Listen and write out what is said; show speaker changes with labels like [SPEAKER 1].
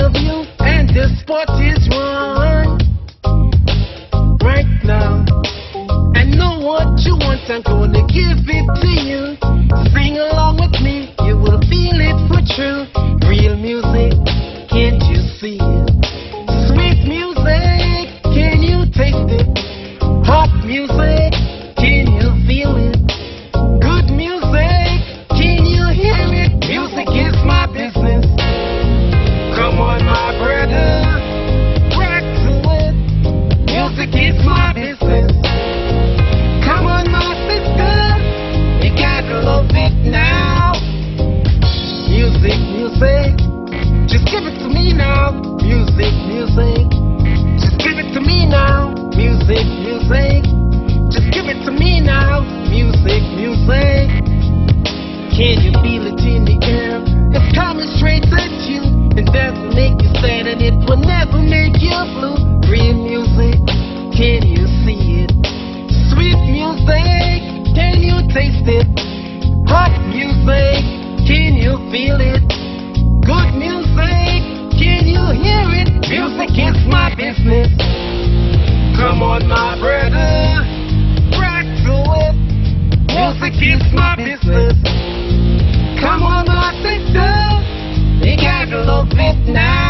[SPEAKER 1] love you, and the sport is wrong right now. I know what you want, I'm gonna give it to you. Sing along with me, you will feel it for true. Real music, can't you see it? Sweet music, can you taste it? Hot music, can you feel it? Good music, can you hear it? Music is my business. Come on, my brother, rock to it. Music is my business. Come on, my sister, you gotta love it now. Music, music, just give it to me now. Music, music, just give it to me now. Music, music, just give it to me now. Music, music, can you feel it in the air? It's coming straight at you, and that will make you sad, and it will never make you blue. Real music, can you see it? Sweet music, can you taste it? Hot music, can you feel it? Good music, can you hear it? Music is my business. Come on, my brother, rock to it. Music is my business. Come on, my sister, you gotta love it now.